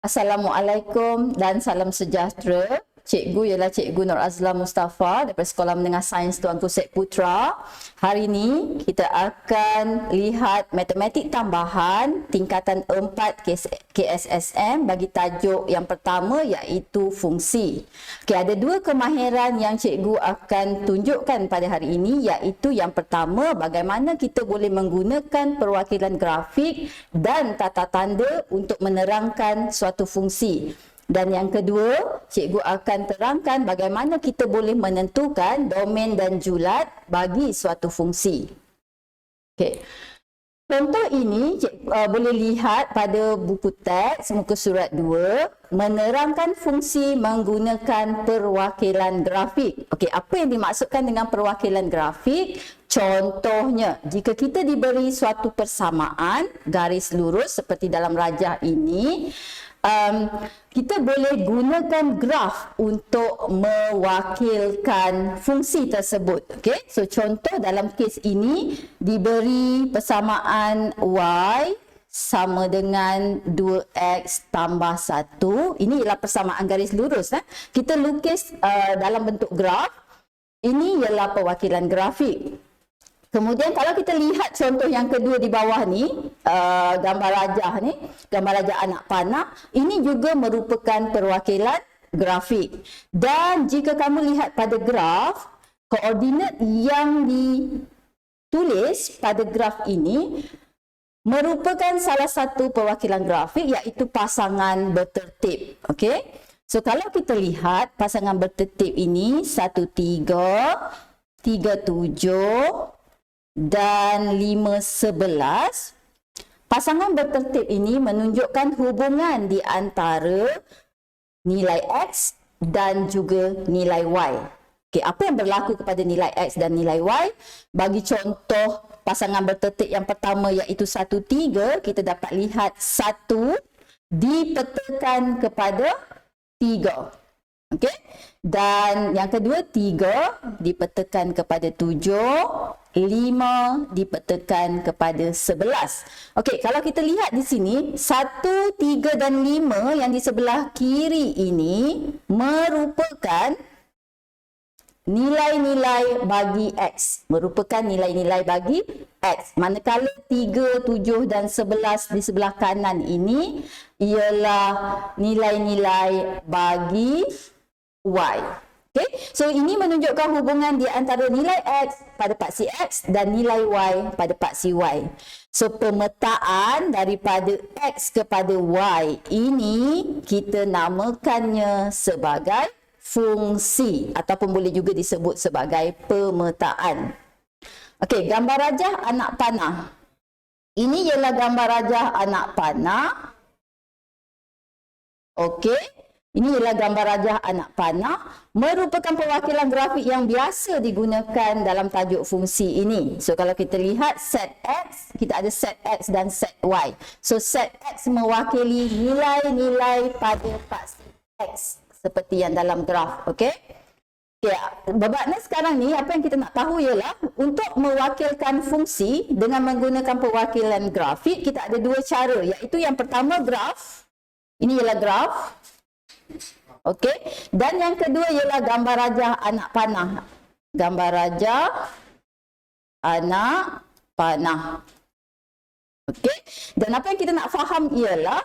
Assalamualaikum dan salam sejahtera. Cikgu ialah Cikgu Nur Azla Mustafa daripada Sekolah Menengah Sains Tuanku Sek Putra. Hari ini kita akan lihat matematik tambahan tingkatan 4 KSSM bagi tajuk yang pertama iaitu fungsi. Okey, ada dua kemahiran yang cikgu akan tunjukkan pada hari ini, iaitu yang pertama bagaimana kita boleh menggunakan perwakilan grafik dan tata tanda untuk menerangkan suatu fungsi. Dan yang kedua, cikgu akan terangkan bagaimana kita boleh menentukan domain dan julat bagi suatu fungsi. Okey. Contoh ini boleh lihat pada buku teks muka surat 2, menerangkan fungsi menggunakan perwakilan grafik. Okey, apa yang dimaksudkan dengan perwakilan grafik? Contohnya, jika kita diberi suatu persamaan garis lurus seperti dalam rajah ini, kita boleh gunakan graf untuk mewakilkan fungsi tersebut. Okay? So, contoh dalam kes ini diberi persamaan Y sama dengan 2X tambah 1. Ini ialah persamaan garis lurus. Kita lukis dalam bentuk graf. Ini ialah perwakilan grafik. Kemudian kalau kita lihat contoh yang kedua di bawah ni, gambar rajah anak panah, ini juga merupakan perwakilan grafik. Dan jika kamu lihat pada graf, koordinat yang ditulis pada graf ini merupakan salah satu perwakilan grafik, iaitu pasangan bertertib. Okey? So kalau kita lihat pasangan bertertib ini 1, 3, 3, 7 dan 5, 11. Pasangan bertertib ini menunjukkan hubungan di antara nilai X dan juga nilai Y. Okey, apa yang berlaku kepada nilai X dan nilai Y? Bagi contoh pasangan bertertib yang pertama iaitu 1, 3, kita dapat lihat 1 dipetakan kepada 3. Okey? Dan yang kedua 3 dipetakan kepada 7. 5 dipetakan kepada 11. Okey, kalau kita lihat di sini 1, 3 dan 5 yang di sebelah kiri ini merupakan nilai-nilai bagi X. Merupakan nilai-nilai bagi X. Manakala 3, 7 dan 11 di sebelah kanan ini ialah nilai-nilai bagi Y. Okay? So, ini menunjukkan hubungan di antara nilai X pada paksi X dan nilai Y pada paksi Y. So, pemetaan daripada X kepada Y ini kita namakannya sebagai fungsi ataupun boleh juga disebut sebagai pemetaan. Okey, gambar rajah anak panah. Ini ialah gambar rajah anak panah. Okey. Ini ialah gambar rajah anak panah, merupakan perwakilan grafik yang biasa digunakan dalam tajuk fungsi ini. So, kalau kita lihat set X, kita ada set X dan set Y. So, set X mewakili nilai-nilai pada paksi X, seperti yang dalam graf. Okey? Okay. Bermakna sekarang ni, apa yang kita nak tahu ialah, untuk mewakilkan fungsi dengan menggunakan perwakilan grafik, kita ada dua cara, iaitu yang pertama graf. Ini ialah graf. Okey, dan yang kedua ialah gambar rajah anak panah. Gambar rajah anak panah. Okey, dan apa yang kita nak faham ialah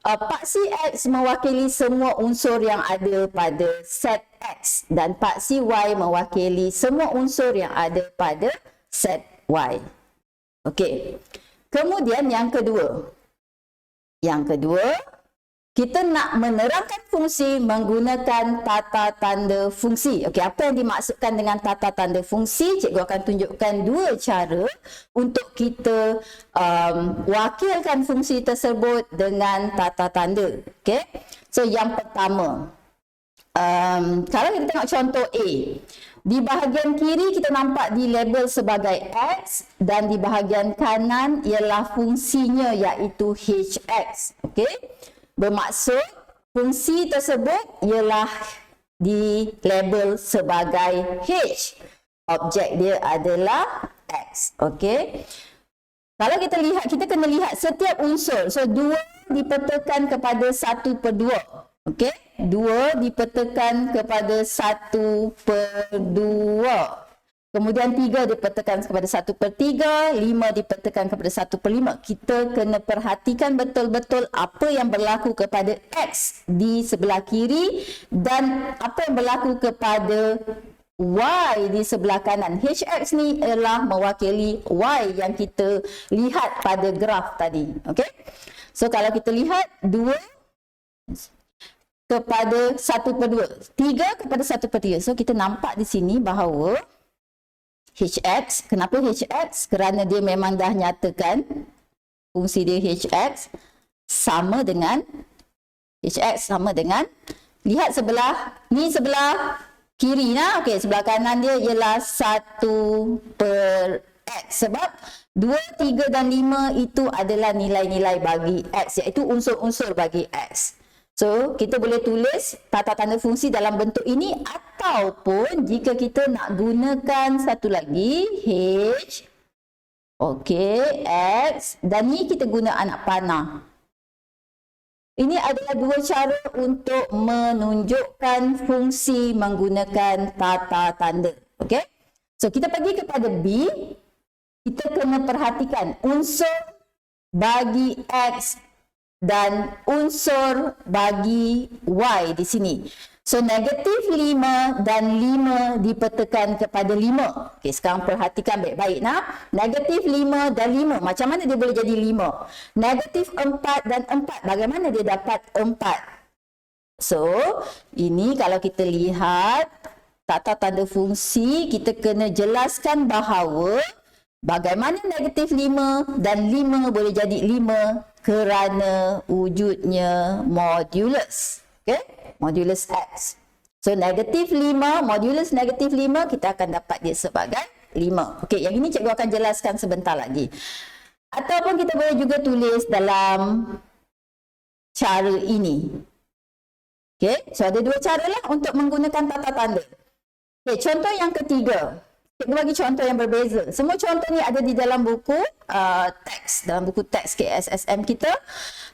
paksi X mewakili semua unsur yang ada pada set X dan paksi Y mewakili semua unsur yang ada pada set Y. Okey. Kemudian yang kedua. Kita nak menerangkan fungsi menggunakan tata tanda fungsi. Okey, apa yang dimaksudkan dengan tata tanda fungsi? Cikgu akan tunjukkan dua cara untuk kita wakilkan fungsi tersebut dengan tata tanda. Okey, so yang pertama, kalau kita tengok contoh A, di bahagian kiri kita nampak dilabel sebagai X dan di bahagian kanan ialah fungsinya iaitu HX. Okey. Bermaksud fungsi tersebut ialah di label sebagai H. Objek dia adalah X. Okey. Kalau kita lihat, kita kena lihat setiap unsur. So, 2 dipetakan kepada 1/2. Okey? 2 dipetakan kepada 1/2. Kemudian 3 dipetakan kepada 1/3, 5 dipetakan kepada 1/5. Kita kena perhatikan betul-betul apa yang berlaku kepada X di sebelah kiri dan apa yang berlaku kepada Y di sebelah kanan. HX ni adalah mewakili Y yang kita lihat pada graf tadi. Okey? So, kalau kita lihat 2 kepada 1/2, 3 kepada 1/3. So, kita nampak di sini bahawa HX, kenapa HX? Kerana dia memang dah nyatakan fungsi dia HX sama dengan lihat sebelah ni, sebelah kiri nah. Okey, sebelah kanan dia ialah 1/X sebab 2, 3 dan 5 itu adalah nilai-nilai bagi X, iaitu unsur-unsur bagi X. So, kita boleh tulis tata tanda fungsi dalam bentuk ini, ataupun jika kita nak gunakan satu lagi, H, okey, X, dan ni kita guna anak panah. Ini adalah 2 cara untuk menunjukkan fungsi menggunakan tata tanda. Okey? So, kita pergi kepada B, kita kena perhatikan unsur bagi X dan unsur bagi Y di sini. So, negatif 5 dan 5 dipetakan kepada 5. Okey, sekarang perhatikan baik-baik nah. Negatif 5 dan 5, macam mana dia boleh jadi 5? Negatif 4 dan 4, bagaimana dia dapat 4? So, ini kalau kita lihat tata tanda fungsi, kita kena jelaskan bahawa bagaimana negatif 5 dan 5 boleh jadi 5 kerana wujudnya modulus. Okay? Modulus X. So, negatif 5, modulus negatif 5, kita akan dapat dia sebagai 5. Okey, yang ini cikgu akan jelaskan sebentar lagi. Ataupun kita boleh juga tulis dalam cara ini. Okey, so ada 2 cara lah untuk menggunakan tata tanda. Okey, contoh yang ketiga. Cikgu bagi contoh yang berbeza. Semua contoh ni ada di dalam buku teks, dalam buku teks KSSM kita.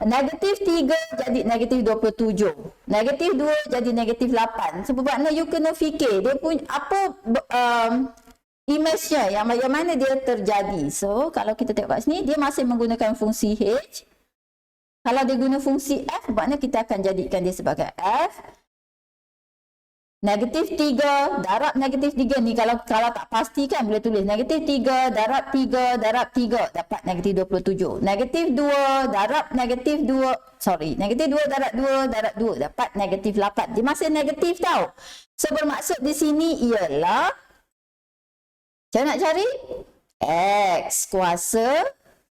Negatif 3 jadi negatif 27. Negatif 2 jadi negatif 8. Sebab makna you kena fikir dia punya apa image-nya, yang mana dia terjadi. So, kalau kita tengok kat sini, dia masih menggunakan fungsi H. Kalau dia guna fungsi F, makna kita akan jadikan dia sebagai F. Negatif 3 darab negatif 3 ni, kalau tak pasti kan boleh tulis negatif 3 darab 3 darab 3 dapat negatif 27. Negatif 2 darab negatif 2, negatif 2 darab 2 darab 2 dapat negatif 8. Dia masih negatif tau. So, bermaksud di sini ialah, macam nak cari? X kuasa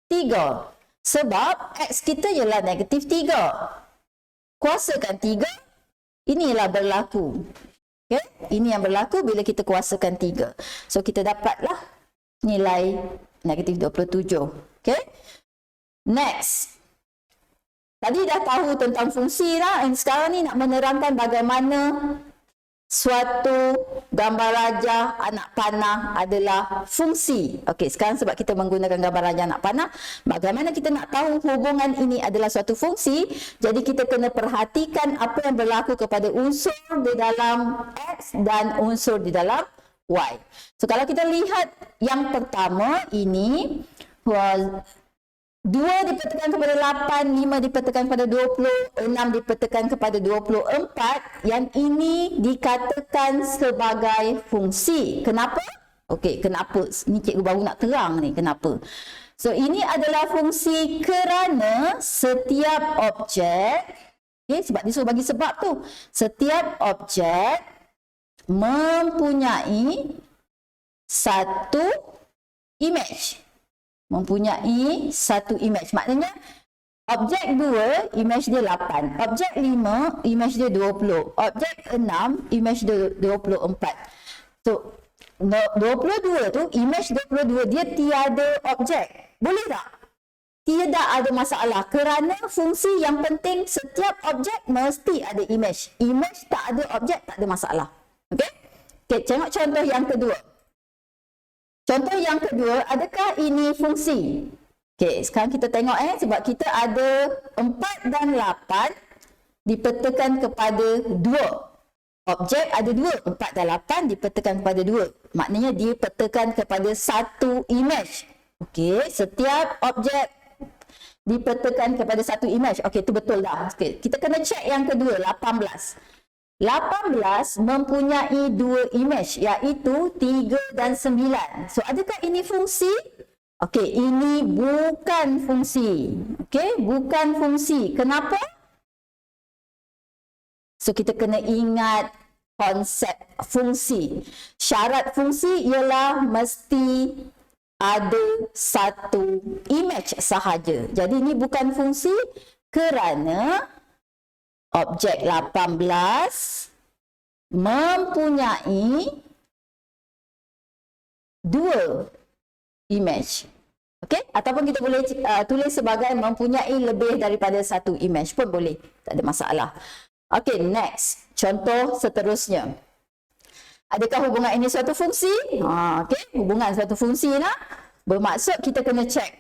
3. Sebab X kita ialah negatif 3. Kuasakan 3, inilah berlaku. Okay? Ini yang berlaku bila kita kuasakan 3. So, kita dapatlah nilai negatif 27. Okay? Next. Tadi dah tahu tentang fungsi dah. Sekarang ni nak menerangkan bagaimana suatu gambar rajah anak panah adalah fungsi. Okey, sekarang sebab kita menggunakan gambar rajah anak panah, bagaimana kita nak tahu hubungan ini adalah suatu fungsi? Jadi kita kena perhatikan apa yang berlaku kepada unsur di dalam X dan unsur di dalam Y. So, kalau kita lihat yang pertama ini, 2 dipetakan kepada 8, 5 dipetakan kepada 20, 6 dipetakan kepada 24. Yang ini dikatakan sebagai fungsi. Kenapa? Okey, kenapa? Ini cikgu baru nak terang ni, kenapa? So, ini adalah fungsi kerana setiap objek, okay, sebab dia suruh bagi sebab tu. Setiap objek mempunyai satu image. Mempunyai satu image. Maknanya, objek 2, image dia 8. Objek 5, image dia 20. Objek 6, image dia 24. So, 22 tu, image 22, dia tiada objek. Boleh tak? Tidak ada masalah. Kerana fungsi yang penting, setiap objek mesti ada image. Image tak ada objek, tak ada masalah. Okey? Okay, tengok contoh yang kedua. Contoh yang kedua, adakah ini fungsi? Okey, sekarang kita tengok sebab kita ada 4 dan 8 dipetakan kepada 2. Objek ada 2, 4 dan 8 dipetakan kepada 2. Maknanya dipetakan kepada satu image. Okey, setiap objek dipetakan kepada satu image. Okey, itu betul dah. Okey, kita kena check yang kedua, 18. 18 mempunyai 2 image, iaitu 3 dan 9. So, adakah ini fungsi? Okey, ini bukan fungsi. Okey, bukan fungsi. Kenapa? So, kita kena ingat konsep fungsi. Syarat fungsi ialah mesti ada satu image sahaja. Jadi, ini bukan fungsi kerana objek 18 mempunyai 2 image. Okey, ataupun kita boleh tulis sebagai mempunyai lebih daripada satu image pun boleh. Tak ada masalah. Okey, next. Contoh seterusnya. Adakah hubungan ini suatu fungsi? Okey, hubungan suatu fungsi lah. Bermaksud kita kena check.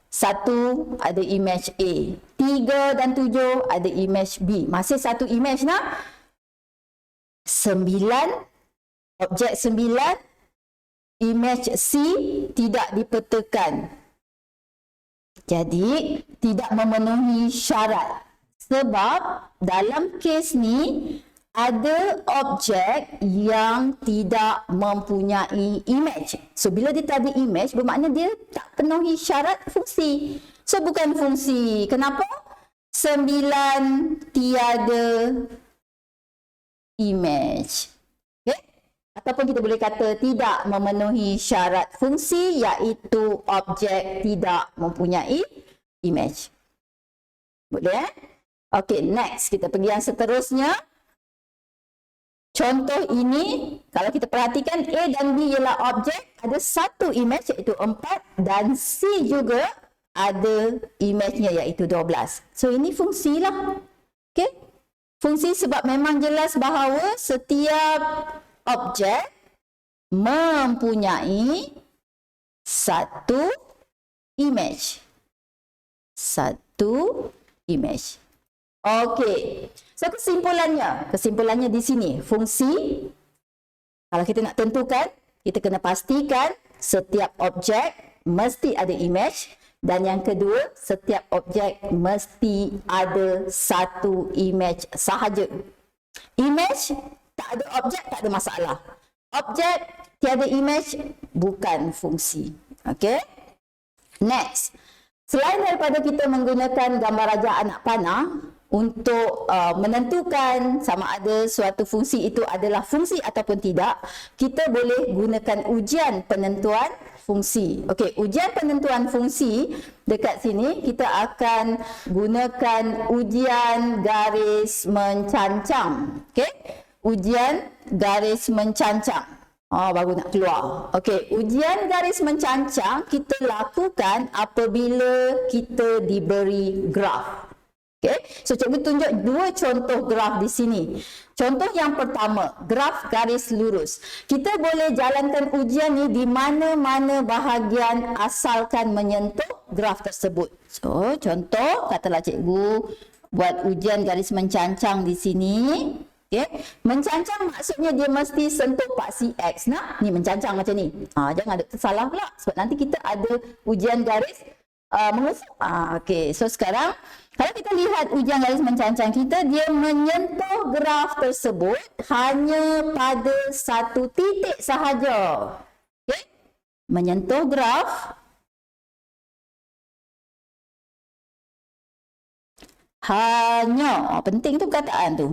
1 ada image A. 3 dan 7 ada image B. Masih satu image lah. 9, objek 9, image C tidak dipetakan. Jadi, tidak memenuhi syarat. Sebab dalam kes ni, ada objek yang tidak mempunyai image. So, bila dia tak ada image, bermakna dia tak penuhi syarat fungsi. So, bukan fungsi. Kenapa? 9 tiada image. Ataupun kita boleh kata tidak memenuhi syarat fungsi, iaitu objek tidak mempunyai image. Boleh? Okey, next. Kita pergi yang seterusnya. Contoh ini, kalau kita perhatikan A dan B ialah objek, ada satu image iaitu 4 dan C juga ada image-nya iaitu 12. So, ini fungsi lah. Okey? Fungsi sebab memang jelas bahawa setiap objek mempunyai satu image. Satu image. Okey. So, kesimpulannya di sini. Fungsi, kalau kita nak tentukan, kita kena pastikan setiap objek mesti ada image. Dan yang kedua, setiap objek mesti ada satu image sahaja. Image, tak ada objek, tak ada masalah. Objek, tiada image, bukan fungsi. Okey? Next. Selain daripada kita menggunakan gambar raja anak panah untuk menentukan sama ada suatu fungsi itu adalah fungsi ataupun tidak, kita boleh gunakan ujian penentuan fungsi. Okey, ujian penentuan fungsi dekat sini kita akan gunakan ujian garis mencancang. Okey? Ujian garis mencancang. Baru nak keluar. Okey, ujian garis mencancang kita lakukan apabila kita diberi graf. Okey, so cikgu tunjuk 2 contoh graf di sini. Contoh yang pertama, graf garis lurus. Kita boleh jalankan ujian ni di mana-mana bahagian asalkan menyentuh graf tersebut. So, contoh, katalah cikgu buat ujian garis mencancang di sini. Okay. Mencancang maksudnya dia mesti sentuh paksi X. Nah, ni mencancang macam ni. Jangan ada tersalah pula. Sebab nanti kita ada ujian garis mengusap. Okey. So, sekarang kalau kita lihat ujian garis mencancang kita, dia menyentuh graf tersebut hanya pada satu titik sahaja. Okey. Menyentuh graf hanya, penting tu perkataan tu.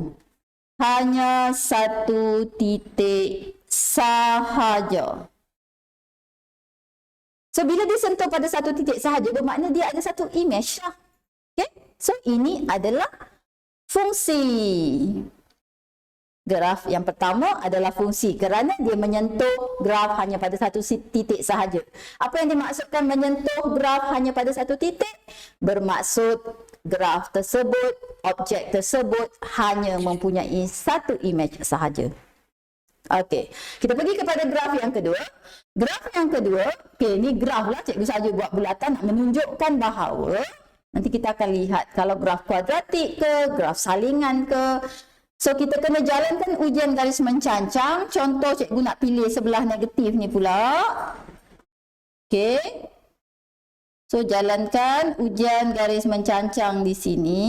Hanya satu titik sahaja. So, bila disentuh pada satu titik sahaja, bermakna dia ada satu image lah. Okay? So, ini adalah fungsi. Graf yang pertama adalah fungsi kerana dia menyentuh graf hanya pada satu titik sahaja. Apa yang dimaksudkan menyentuh graf hanya pada satu titik? Bermaksud graf tersebut, objek tersebut hanya mempunyai satu image sahaja. Okey, kita pergi kepada graf yang kedua. Graf yang kedua, okey, ni graf lah, cikgu saja buat bulatan nak menunjukkan bahawa nanti kita akan lihat kalau graf kuadratik ke, graf salingan ke. So, kita kena jalankan ujian garis mencancang. Contoh, cikgu nak pilih sebelah negatif ni pula. Okey. So, jalankan ujian garis mencancang di sini.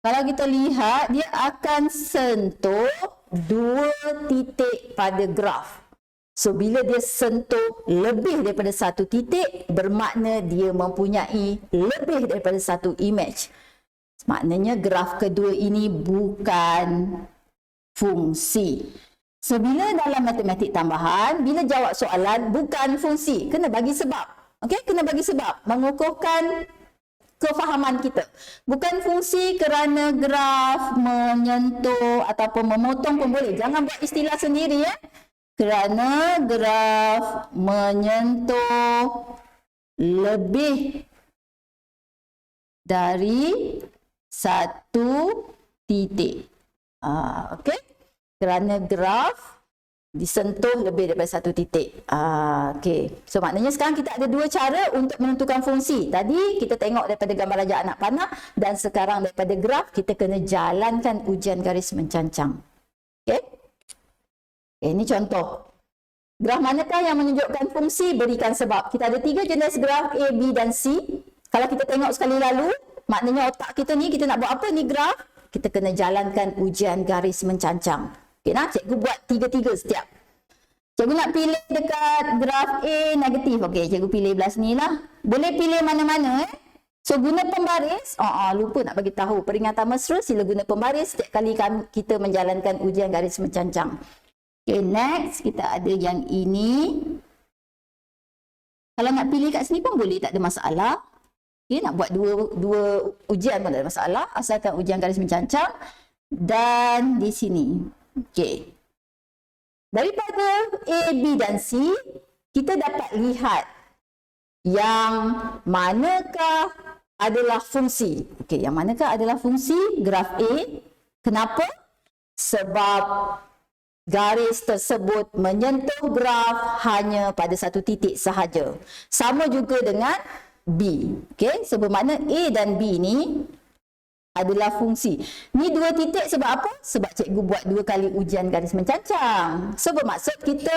Kalau kita lihat, dia akan sentuh 2 titik pada graf. So, bila dia sentuh lebih daripada 1 titik, bermakna dia mempunyai lebih daripada 1 image. Maknanya graf kedua ini bukan fungsi. So, bila dalam matematik tambahan, bila jawab soalan bukan fungsi, kena bagi sebab. Okey, kena bagi sebab. Mengukuhkan kefahaman kita. Bukan fungsi kerana graf menyentuh ataupun memotong pun boleh. Jangan buat istilah sendiri ya. Kerana graf menyentuh lebih dari 1 titik. Okey. Kerana graf disentuh lebih daripada 1 titik. Okey. So, maknanya sekarang kita ada 2 cara untuk menentukan fungsi. Tadi kita tengok daripada gambar rajak anak panah dan sekarang daripada graf kita kena jalankan ujian garis mencancang. Okey. Ini contoh. Graf manakah yang menunjukkan fungsi? Berikan sebab. Kita ada 3 jenis graf A, B dan C. Kalau kita tengok sekali lalu, maknanya otak kita ni, kita nak buat apa ni graf? Kita kena jalankan ujian garis mencancang. Okey, nah, cikgu buat 3-3 setiap. Cikgu nak pilih dekat graf A negatif. Okey, cikgu pilih belah sini lah. Boleh pilih mana-mana So, guna pembaris. Lupa nak bagi tahu. Peringatan mesra sila guna pembaris setiap kali kita menjalankan ujian garis mencancang. Okay, next kita ada yang ini. Kalau nak pilih kat sini pun boleh, tak ada masalah. Okay, nak buat dua ujian pun tak ada masalah. Asalkan ujian garis mencancang. Dan di sini. Okay. Daripada A, B dan C, kita dapat lihat yang manakah adalah fungsi. Okay, yang manakah adalah fungsi graf A. Kenapa? Sebab garis tersebut menyentuh graf hanya pada satu titik sahaja. Sama juga dengan B. Okay, so bermakna A dan B ni adalah fungsi. Ni dua titik sebab apa? Sebab cikgu buat 2 kali ujian garis mencancang. So bermaksud kita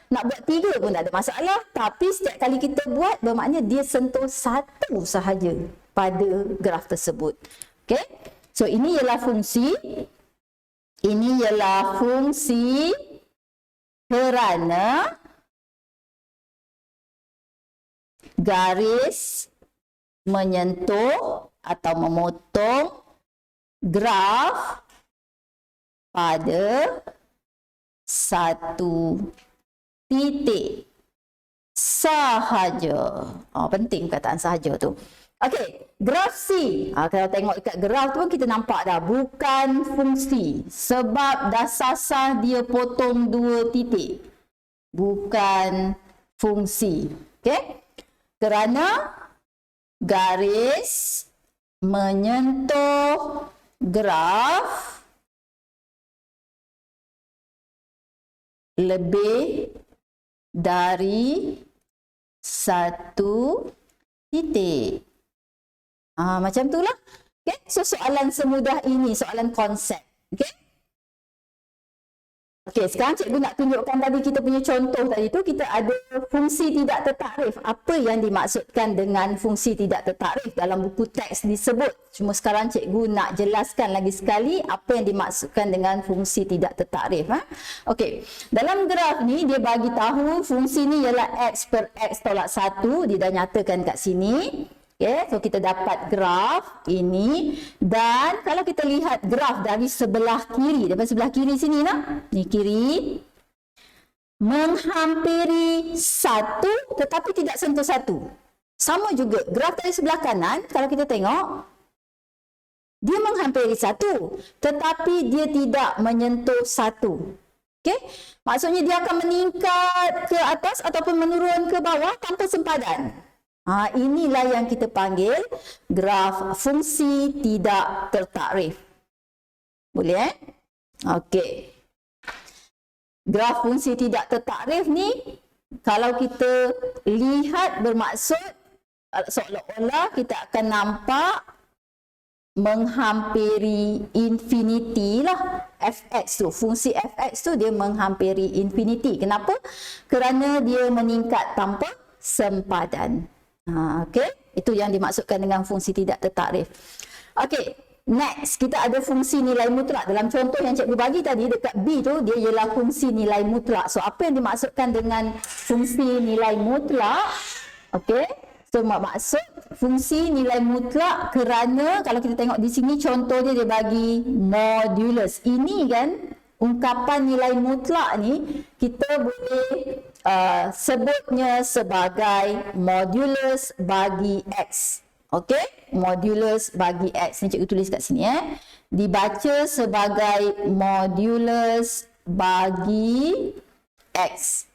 nak buat 3 pun tak ada masalah. Tapi setiap kali kita buat bermakna dia sentuh satu sahaja pada graf tersebut. Okay? So ini ialah fungsi. Ini ialah fungsi kerana garis menyentuh atau memotong graf pada satu titik sahaja. Penting perkataan sahaja tu. Okey, graf C. Kalau tengok dekat graf tu kita nampak dah bukan fungsi. Sebab dah sasar dia potong 2 titik. Bukan fungsi. Okey? Kerana garis menyentuh graf lebih dari satu titik. Macam itulah. Okay? So, soalan semudah ini, soalan konsep. Okay? Okey, sekarang cikgu nak tunjukkan tadi kita punya contoh tadi tu, kita ada fungsi tidak tertakrif. Apa yang dimaksudkan dengan fungsi tidak tertakrif dalam buku teks disebut. Cuma sekarang cikgu nak jelaskan lagi sekali apa yang dimaksudkan dengan fungsi tidak tertakrif. Okey, dalam graf ni dia bagi tahu fungsi ni ialah x per x tolak 1. Dia dah nyatakan kat sini. Okay, so kita dapat graf ini dan kalau kita lihat graf dari sebelah kiri, daripada sebelah kiri sini lah, ni kiri, menghampiri 1 tetapi tidak sentuh 1. Sama juga graf dari sebelah kanan, kalau kita tengok, dia menghampiri 1 tetapi dia tidak menyentuh 1. Okay? Maksudnya dia akan meningkat ke atas ataupun menurun ke bawah tanpa sempadan. Inilah yang kita panggil graf fungsi tidak tertakrif. Boleh? Okey. graf fungsi tidak tertakrif ni, kalau kita lihat bermaksud seolah-olah kita akan nampak menghampiri infinity lah. Fx tu, fungsi fx tu dia menghampiri infinity. Kenapa? Kerana dia meningkat tanpa sempadan. Okey, itu yang dimaksudkan dengan fungsi tidak tertakrif. Okey, next kita ada fungsi nilai mutlak. Dalam contoh yang cikgu bagi tadi dekat B tu, dia ialah fungsi nilai mutlak. So apa yang dimaksudkan dengan fungsi nilai mutlak? Okey, so maksud fungsi nilai mutlak kerana kalau kita tengok di sini contohnya dia bagi modulus. Ini kan ungkapan nilai mutlak ni kita boleh sebutnya sebagai modulus bagi X. Okey, modulus bagi X. Ni cikgu tulis kat sini dibaca sebagai modulus bagi X.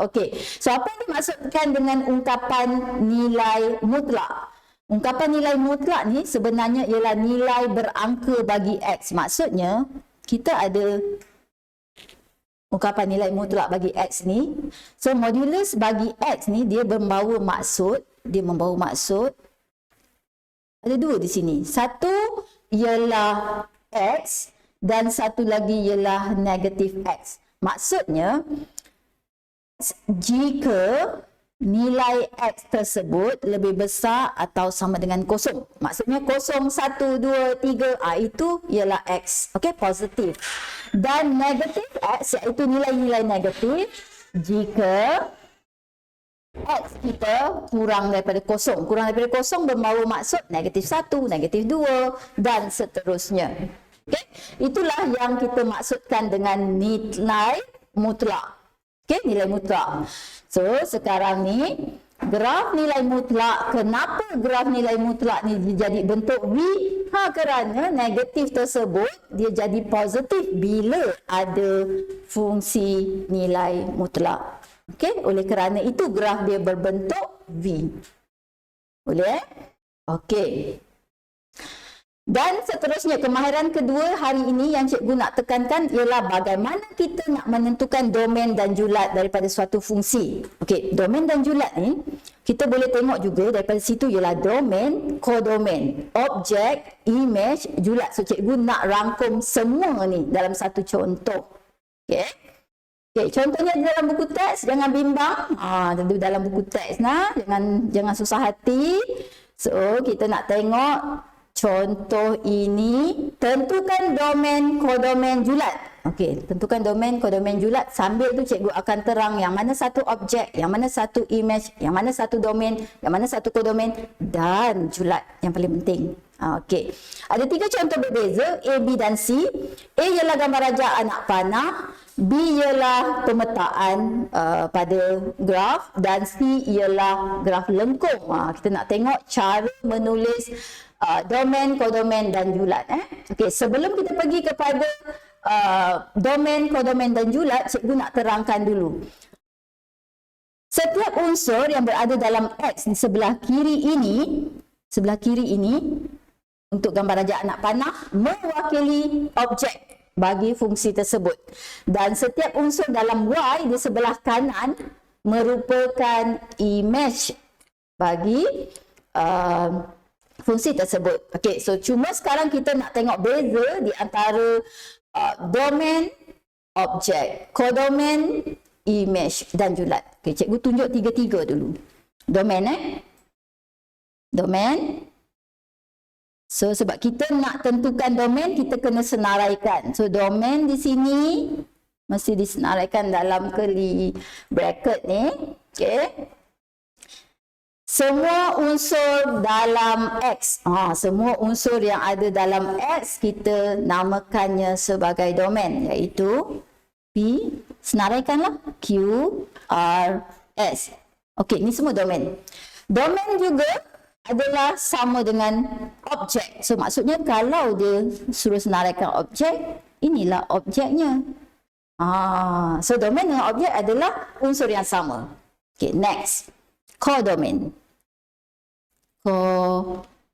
Okey. So apa yang dimaksudkan dengan ungkapan nilai mutlak? Ungkapan nilai mutlak ni sebenarnya ialah nilai berangka bagi X. Maksudnya kita ada ungkapan nilai mutlak bagi X ni. So modulus bagi X ni dia membawa maksud, ada dua di sini. Satu ialah X dan satu lagi ialah negatif X. Maksudnya jika nilai X tersebut lebih besar atau sama dengan kosong. Maksudnya 0, 1, 2, 3, itu ialah X. Okey, positif. Dan negatif X iaitu nilai-nilai negatif jika X kita kurang daripada kosong. Kurang daripada kosong membawa maksud negatif 1, negatif 2 dan seterusnya. Okey, itulah yang kita maksudkan dengan nilai mutlak. Okey, nilai mutlak. So, sekarang ni graf nilai mutlak. Kenapa graf nilai mutlak ni jadi bentuk V? Kerana negatif tersebut dia jadi positif bila ada fungsi nilai mutlak. Okey, oleh kerana itu graf dia berbentuk V. Boleh? Okey. Dan seterusnya, kemahiran kedua hari ini yang cikgu nak tekankan ialah bagaimana kita nak menentukan domain dan julat daripada suatu fungsi. Okey, domain dan julat ni kita boleh tengok juga daripada situ ialah domain, kodomain, objek, image, julat. So cikgu nak rangkum semua ni dalam satu contoh. Okey. Okey, contohnya dalam buku teks, jangan bimbang. Tentu dalam buku teks jangan susah hati. So kita nak tengok contoh ini, tentukan domain, kodomain, julat. Okey, tentukan domain, kodomain, julat. Sambil tu cikgu akan terang yang mana satu objek, yang mana satu image, yang mana satu domain, yang mana satu kodomain dan julat yang paling penting. Okey. Ada 3 contoh berbeza, A, B dan C. A ialah gambar rajah anak panah, B ialah pemetaan pada graf dan C ialah graf lengkung. Kita nak tengok cara menulis domain, kodomain dan julat. Okey, sebelum kita pergi kepada domain, kodomain dan julat, cikgu nak terangkan dulu. Setiap unsur yang berada dalam X di sebelah kiri ini untuk gambar rajah anak panah mewakili objek bagi fungsi tersebut. Dan setiap unsur dalam Y di sebelah kanan merupakan image bagi fungsi tersebut. Okey, so cuma sekarang kita nak tengok beza di antara domain, objek, kodomain, image dan julat. Okey, cikgu tunjuk tiga-tiga dulu. Domain domain. So sebab kita nak tentukan domain, kita kena senaraikan. So domain di sini mesti disenaraikan dalam curly bracket ni. Okey. Semua unsur dalam X, semua unsur yang ada dalam X kita namakannya sebagai domain, iaitu P, senaraikanlah, Q, R, S. Okey, ni semua domain. Domain juga adalah sama dengan objek. So maksudnya kalau dia suruh senaraikan objek, inilah objeknya. So domain dengan objek adalah unsur yang sama. Okay, next. Kodomain. Kodomain.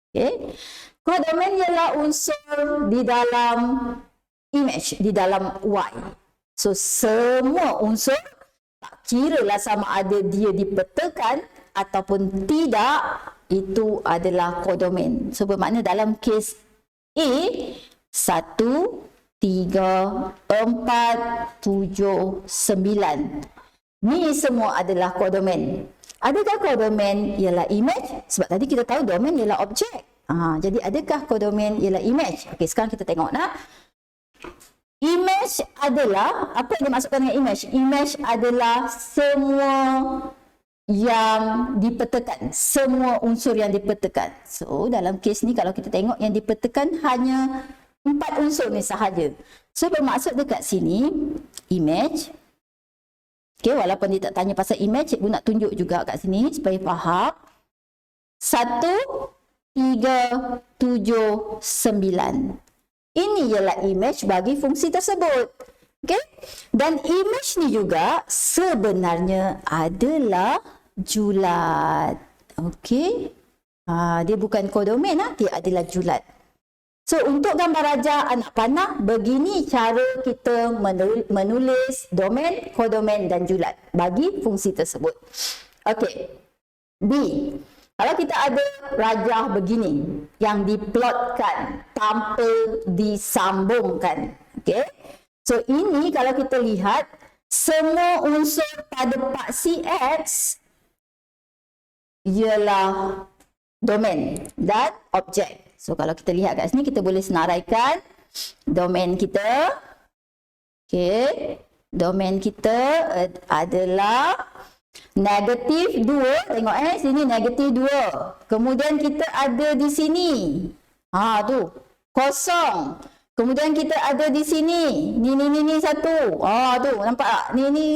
Okay. Kodomain ialah unsur di dalam image di dalam Y. So, semua unsur, tak kira lah sama ada dia dipetakan ataupun tidak, itu adalah kodomen. So, bermakna dalam kes A, 1, 3, 4, 7, 9. Ni semua adalah kodomen. Adakah kodomen ialah image? Sebab tadi kita tahu domain ialah objek. Jadi adakah kodomen ialah image? Okey, sekarang kita tengok nak. Image adalah, apa yang dimaksudkan dengan image? Image adalah semua yang dipetakan, semua unsur yang dipetakan. So, dalam kes ni kalau kita tengok yang dipetakan hanya 4 unsur ni sahaja. So, bermaksud dekat sini, image. Okay, walaupun dia tak tanya pasal image, cikgu nak tunjuk juga kat sini supaya faham. 1, 3, 7, 9. Ini ialah image bagi fungsi tersebut. Okay? Dan image ni juga sebenarnya adalah julat. Okay? Dia bukan kodomen, dia adalah julat. So, untuk gambar raja anak panah, begini cara kita menulis domain, kodomen dan julat bagi fungsi tersebut. Okey. B. Kalau kita ada rajah begini yang diplotkan tanpa disambungkan. Okey. So, ini kalau kita lihat semua unsur pada paksi X ialah domain dan objek. So, kalau kita lihat kat sini, kita boleh senaraikan domain kita. Okey. Domain kita adalah negatif 2. Tengok sini negatif 2. Kemudian kita ada di sini. Tu. Kosong. Kemudian kita ada di sini. Ni satu. Tu. Nampak tak? Ni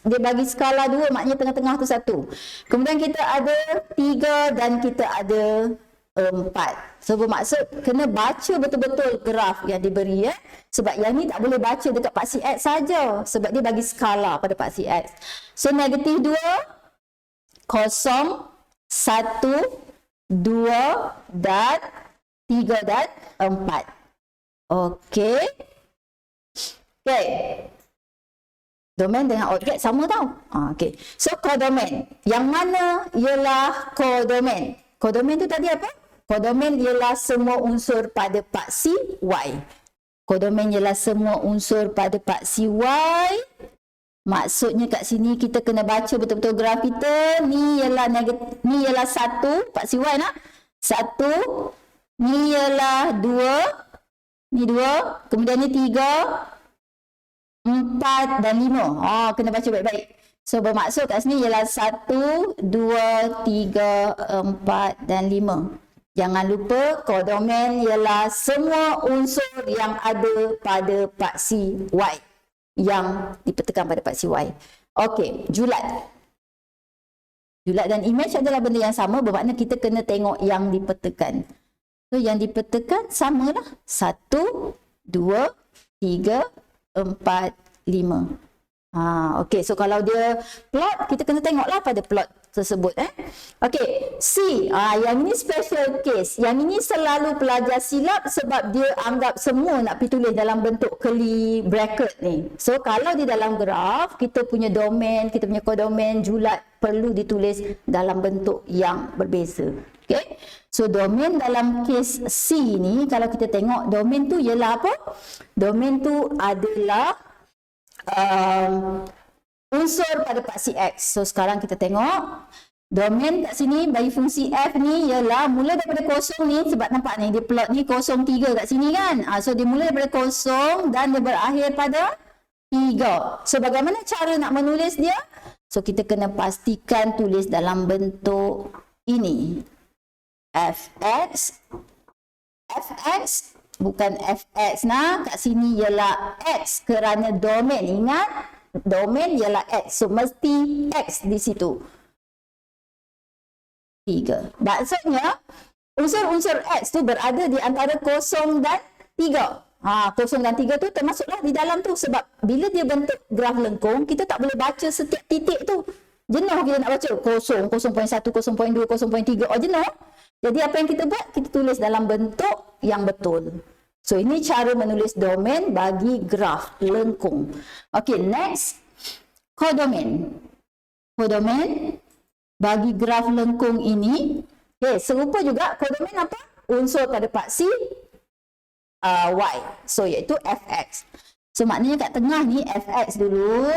dia bagi skala 2. Maknanya tengah-tengah tu 1. Kemudian kita ada 3 dan kita ada 4. So, bermaksud kena baca betul-betul graf yang diberi. Sebab yang ni tak boleh baca dekat paksi X saja. Sebab dia bagi skala pada paksi X. So, negatif 2, 0, 1, 2 dan 3 dan 4. Okey. Okey. Domain dengan objek sama tau. Okey. So, kodomen. Yang mana ialah kodomen? Kodomen tu tadi apa? Kodomen ialah semua unsur pada paksi Y. Kodomen ialah semua unsur pada paksi Y. Maksudnya kat sini kita kena baca betul-betul graf kita. Ni ialah ni ialah 1, paksi Y nak. 1. Ni ialah 2. Ni 2. Kemudian ni 3, 4 dan 5. Kena baca baik-baik. So, bermaksud kat sini ialah 1, 2, 3, 4 dan 5. Jangan lupa kodomen ialah semua unsur yang ada pada paksi Y. Yang dipetakan pada paksi Y. Okey, julat. Julat dan image adalah benda yang sama, bermakna kita kena tengok yang dipetakan. So, yang dipetakan samalah. 1, 2, 3, 4, 5. Okey, so kalau dia plot, kita kena tengoklah pada plot tersebut. Okey, C. Yang ini special case. Yang ini selalu pelajar silap sebab dia anggap semua nak pergi tulis dalam bentuk curly bracket ni. So, kalau di dalam graf, kita punya domain, kita punya kodomen, julat perlu ditulis dalam bentuk yang berbeza. Okey. So, domain dalam case C ni, kalau kita tengok, domain tu ialah apa? Domain tu adalah unsur pada paksi X. So, sekarang kita tengok domain kat sini bagi fungsi F ni ialah mula daripada kosong ni, sebab nampak ni dia plot ni 0,3 kat sini kan. So, dia mula daripada kosong dan dia berakhir pada 3. So, bagaimana cara nak menulis dia? So, kita kena pastikan tulis dalam bentuk ini. Fx bukan fx kat sini ialah x kerana domain. Ingat, domain ialah x. So, mesti x di situ. 3. Maksudnya, unsur-unsur x tu berada di antara 0 dan 3. 0 dan 3 tu termasuklah di dalam tu. Sebab bila dia bentuk graf lengkung, kita tak boleh baca setiap titik tu. Jenuh kita nak baca 0, 0.1, 0.2, 0.3. Jenuh. Jadi apa yang kita buat? Kita tulis dalam bentuk yang betul. So ini cara menulis domain bagi graf lengkung. Okay, next, kodomain. Kodomain bagi graf lengkung ini, okay, serupa juga kodomain apa? Unsur pada paksi y. So iaitu fx. So maknanya kat tengah ni fx dulu.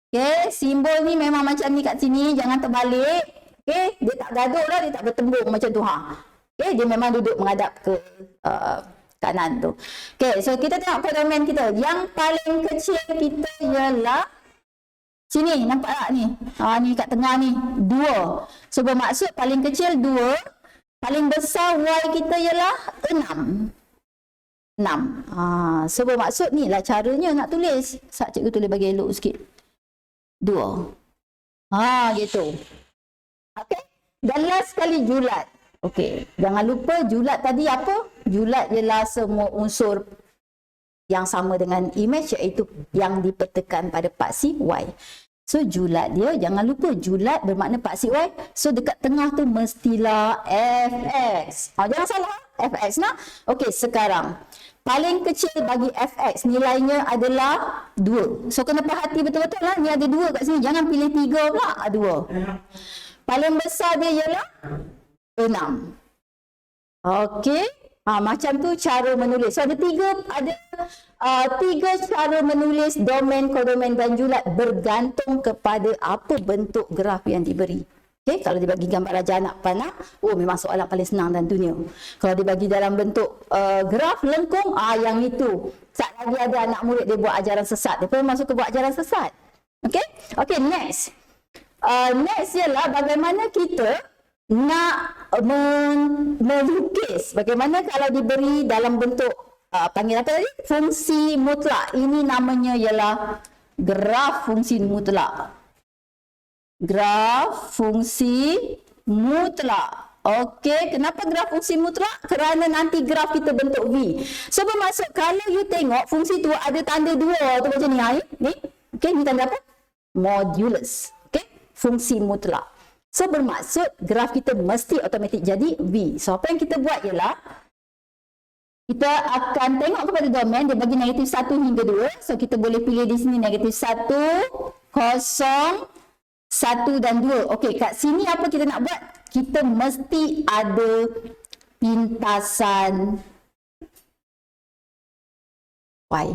Okay, simbol ni memang macam ni kat sini, jangan terbalik. Okay, dia tak gaduh lah, dia tak bertembung macam tu. Okay, dia memang duduk menghadap ke kanan tu. Okay, so kita tengok kodomain kita. Yang paling kecil kita ialah sini, nampak tak ni? Ni kat tengah ni, 2. So bermaksud paling kecil 2, paling besar y kita ialah 6. 6. So bermaksud ni lah caranya nak tulis. Cikgu tulis bagi elok sikit. 2. Gitu. Okey. Dan last sekali julat. Okey. Jangan lupa julat tadi apa? Julat ialah semua unsur yang sama dengan image, iaitu yang dipetakan pada paksi y. So julat dia, jangan lupa julat bermakna paksi y. So dekat tengah tu mestilah fx. Jangan salah. Fx nak. Okey, sekarang paling kecil bagi fx nilainya adalah 2. So kena perhati betul-betul lah. Ni ada 2 kat sini. Jangan pilih 3 pula. 2. Paling besar dia ialah 6. Okey. Macam tu cara menulis. So ada 3 cara menulis domain, kodomain dan julat bergantung kepada apa bentuk graf yang diberi. Okay, kalau dibagi gambar raja anak panah, memang soalan paling senang dalam dunia. Kalau dibagi dalam bentuk graf lengkung, yang itu. Tak lagi ada anak murid dia buat ajaran sesat. Dia pun masuk ke buat ajaran sesat. Okay, okay, next. Next ialah bagaimana kita nak melukis. Bagaimana kalau diberi dalam bentuk panggil apa tadi? Fungsi mutlak. Ini namanya ialah graf fungsi mutlak. Graf fungsi mutlak. Okey, kenapa graf fungsi mutlak? Kerana nanti graf kita bentuk V. So bermaksud kalau you tengok fungsi tu ada tanda 2 tu macam ni. Ni. Okey, ni tanda apa? Modulus. Okey, fungsi mutlak. So bermaksud graf kita mesti automatik jadi V. So apa yang kita buat ialah kita akan tengok kepada domain, dia bagi negatif 1 hingga 2. So kita boleh pilih di sini negatif 1, 0, 1 dan 2. Okey, kat sini apa kita nak buat? Kita mesti ada pintasan Y.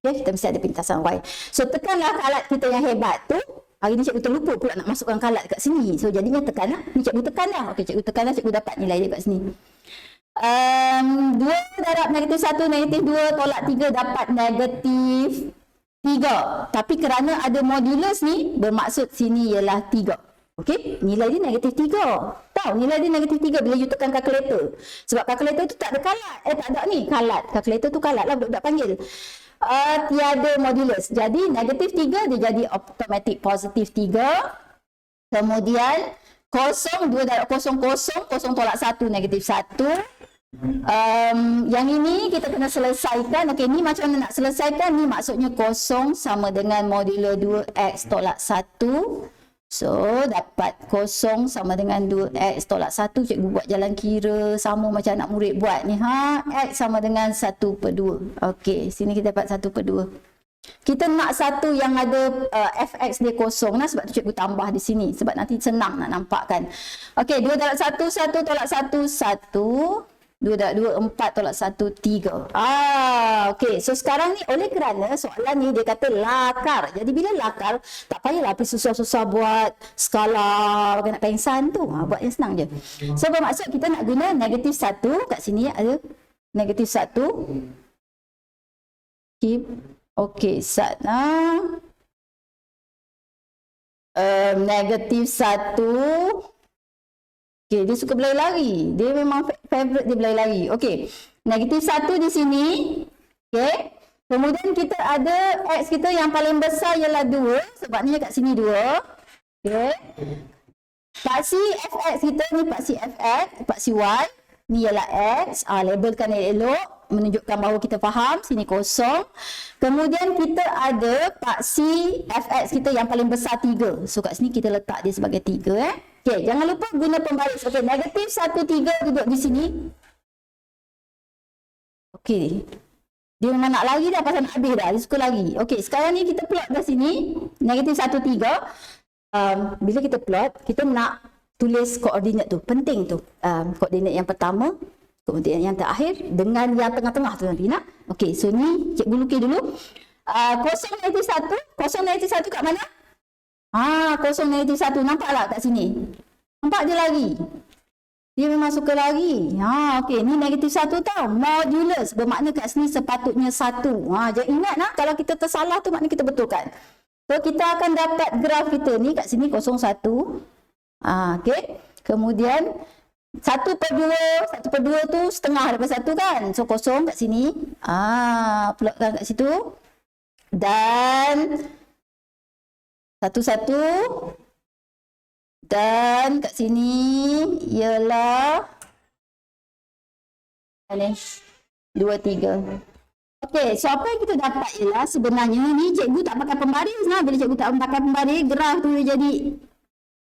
Okay, kita mesti ada pintasan Y. So tekanlah kalat kita yang hebat tu. Hari ni cikgu terlupa pula nak masukkan kalat kat sini. So jadinya tekanlah. Ni cikgu tekan dah. Okey, cikgu tekan dah, cikgu dapat nilai dia kat sini. 2 darab negatif 1, negatif 2, tolak 3 dapat negatif 3. Tapi kerana ada modulus ni, bermaksud sini ialah 3. Okey, nilai dia negatif 3. Tahu nilai dia negatif 3 bila you tekan kalkulator. Sebab kalkulator tu tak ada kalat. Tak ada ni, kalat. Kalkulator tu kalat lah budak-budak panggil. Tiada modulus. Jadi negatif 3 dia jadi automatic positif 3. Kemudian 0, 2 darab 0, 0. 0 tolak 1, negatif 1. Yang ini kita kena selesaikan. Okey, ni macam mana nak selesaikan? Ni maksudnya 0 sama dengan modulo 2x tolak 1. So dapat 0 sama dengan 2x tolak 1. Cikgu buat jalan kira sama macam anak murid buat ni. X sama dengan 1/2. Okey, sini kita dapat 1/2. Kita nak satu yang ada fx dia kosong lah, sebab tu cikgu tambah di sini sebab nanti senang nak nampakkan. Okey, 2 darab 1, 1 tolak 1, 1. 2 darab 2, 4 tolak 1, 3. Okey. So sekarang ni oleh kerana soalan ni dia kata lakar. Jadi bila lakar, tak payahlah pergi susah-susah buat skala pakai nak pengsan tu. Buat yang senang je. So bermaksud kita nak guna negatif 1. Kat sini ada negatif 1. Okey, sana. Negatif 1. Okay, dia suka berlari-lari. Dia memang favorite dia berlari-lari. Okey. Negatif 1 di sini. Okey. Kemudian kita ada X kita yang paling besar ialah 2. Sebabnya kat sini 2. Okey. Paksi fx kita ni paksi fx, paksi y. Ni ialah X. Labelkan elok. Menunjukkan bahawa kita faham. Sini kosong. Kemudian kita ada paksi fx kita yang paling besar 3. So kat sini kita letak dia sebagai 3. Okey, jangan lupa guna pembaris. Okey, negatif 1, 3 duduk di sini. Okey. Dia memang nak lari dah pasal nak habis dah. Dia suka lari. Okey, sekarang ni kita plot kat sini. Negatif 1, 3. Bila kita plot, kita nak tulis koordinat tu. Penting tu. Koordinat yang pertama, koordinat yang terakhir dengan yang tengah-tengah tu nanti nak. Okey, so ni cikgu lukis dulu. 0, negatif 1. 0, negatif 1 kat mana? 0, negatif 1. Nampak tak kat sini? Nampak dia lari? Dia memang suka lari. Okey, ni negatif 1 tau. Modulus bermakna kat sini sepatutnya 1. Jadi ingat nak, kalau kita tersalah tu maknanya kita betulkan. So kita akan dapat graf kita ni kat sini 0, 1. Okey. Kemudian 1/2 tu setengah daripada 1 kan. So 0 kat sini. Plotkan kat situ. Dan 1, 1. Dan kat sini ialah 2, 3. Okey, so apa yang kita dapat ialah sebenarnya ni cikgu tak pakai pembaris lah. Bila cikgu tak pakai pembaris, graf tu dia jadi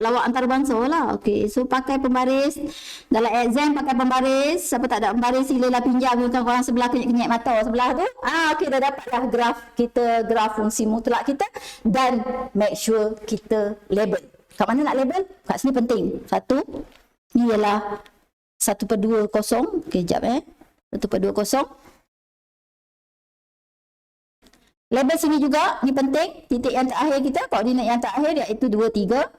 lawak antarabangsa lah. Okey, so pakai pembaris. Dalam exam pakai pembaris. Siapa tak ada pembaris silalah pinjam dengan orang sebelah kenyek-kenyek mata sebelah tu. Okey, dah dapatlah graf kita, graf fungsi mutlak kita. Dan make sure kita label. Kat mana nak label? Kat sini penting. 1. Ni ialah 1/20. Okey, sekejap 1/20. Label sini juga. Ni penting. Titik yang terakhir kita. Koordinat yang terakhir iaitu 2, 3.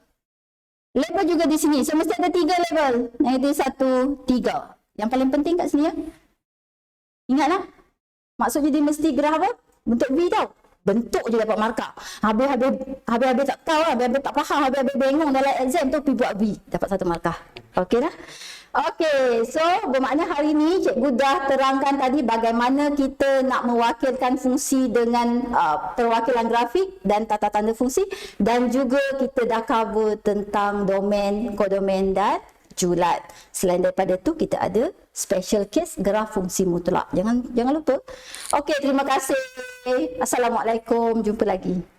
Label juga di sini. So, mesti ada 3 label. Negatif 1, 3. Yang paling penting kat sini ya. Ingatlah. Maksudnya dia mesti graf apa? Bentuk V tau. Bentuk je dapat markah. Habis-habis tak tahu lah. Habis-habis tak faham. Habis-habis bingung dalam exam tu. Pergi buat V. Dapat 1 markah. Okey dah? Okey. So, bermakna hari ni cikgu dah terangkan tadi bagaimana kita nak mewakilkan fungsi dengan perwakilan grafik dan tata tanda fungsi. Dan juga kita dah cover tentang domain, kodomain dan julat. Selain daripada tu kita ada special case graf fungsi mutlak. Jangan lupa. Okey, terima kasih. Assalamualaikum. Jumpa lagi.